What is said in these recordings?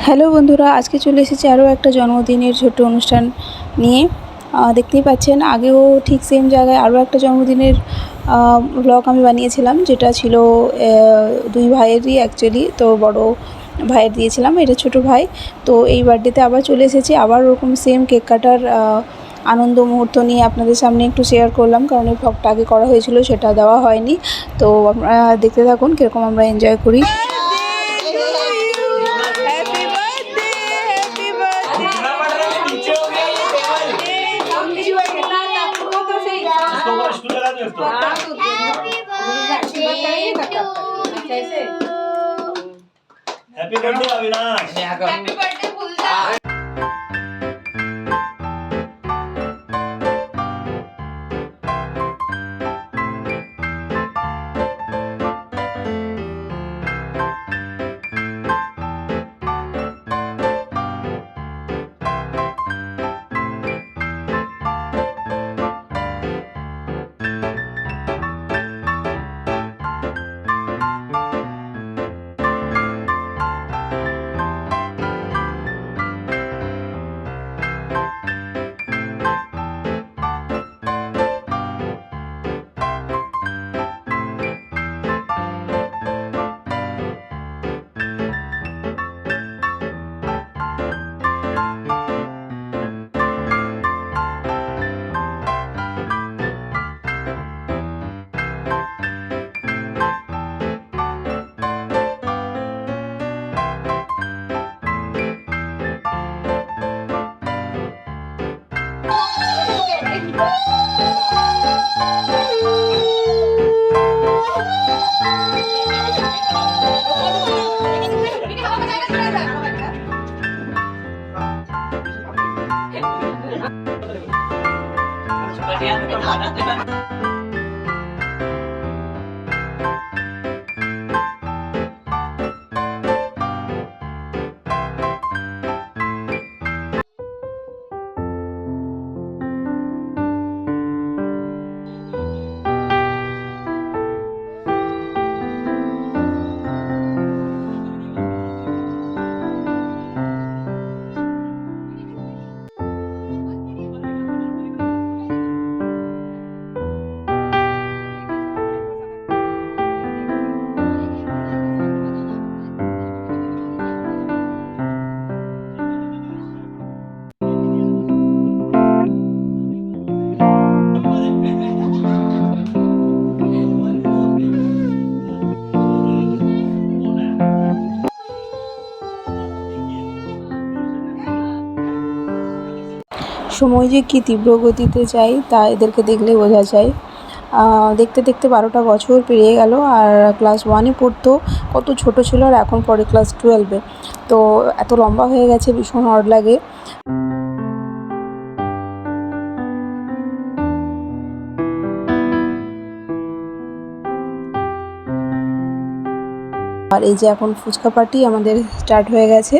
Hello বন্ধুরা, আজকে চলে এসেছি আরও একটা জন্মদিনের ছোট্ট অনুষ্ঠান নিয়ে। দেখতেই পাচ্ছেন, আগেও ঠিক সেম জায়গায় আরও একটা জন্মদিনের ব্লগ আমি বানিয়েছিলাম, যেটা ছিল দুই ভাইয়েরই অ্যাকচুয়ালি। তো বড় ভাইয়ের দিয়েছিলাম, এটা ছোট ভাই। তো এই বার্থডেতে আবার চলে এসেছি, আবার ওরকম সেম কেক কাটার আনন্দ মুহূর্ত নিয়ে আপনাদের সামনে একটু শেয়ার করলাম, কারণ এই ব্লগটা আগে করা হয়েছিল, সেটা দেওয়া হয়নি। তো আপনারা দেখতে থাকুন কীরকম আমরা এনজয় করি। Happy birthday Avinash. Happy birthday Phulda. সময় যে কী তীব্র গতিতে যায় তা এদেরকে দেখলে বোঝা যায়। দেখতে দেখতে 12টা বছর পেরিয়ে গেল, আর ক্লাস 1-এ পড়তো, কত ছোট ছিল, আর এখন পড়ে ক্লাস 12-এ। তো এত লম্বা হয়ে গেছে, ভীষণ অড লাগে। আর এই যে এখন ফুচকা পার্টি আমাদের স্টার্ট হয়ে গেছে।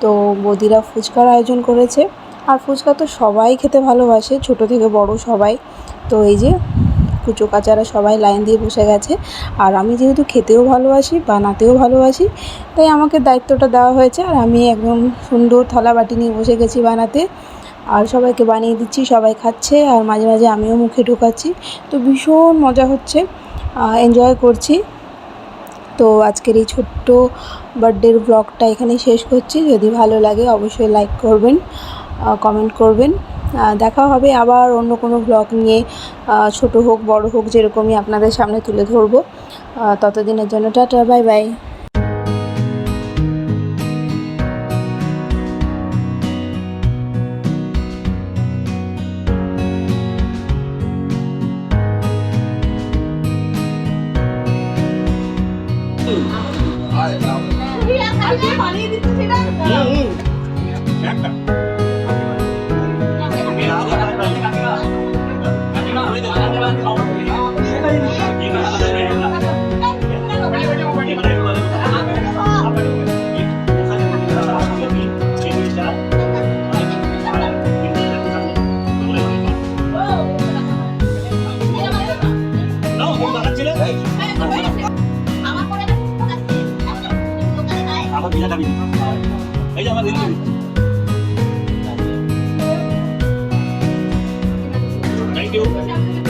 তো বৌদিরা ফুচকার আয়োজন করেছে, আর ফুচকা তো সবাই খেতে ভালোবাসে, ছোট থেকে বড় সবাই। তো এই যে কুচো কাচারা সবাই লাইন দিয়ে বসে গেছে। আর আমি যেহেতু খেতেও ভালোবাসি, বানাতেও ভালোবাসি, তাই আমাকে দায়িত্বটা দেওয়া হয়েছে, আর আমি একদম সুন্দর থালা বাটি নিয়ে বসে গেছি বানাতে। আর সবাইকে বানিয়ে দিচ্ছি, সবাই খাচ্ছে, আর মাঝে মাঝে আমিও মুখে ঢোকাচ্ছি। তো ভীষণ মজা হচ্ছে, এনজয় করছি। তো আজকের এই ছোট্ট বার্থডের ব্লগটা এখানেই শেষ করছি। যদি ভালো লাগে অবশ্যই লাইক করবেন, কমেন্ট করবেন। দেখা হবে আবার অন্য কোনো ব্লগ নিয়ে, ছোট হোক বড় হোক, যেরকমই আপনাদের সামনে তুলে ধরবো। ততদিনের জন্য টাটা, বাই বাই। আমার এই যে আমার দিদি থ্যাংক ইউ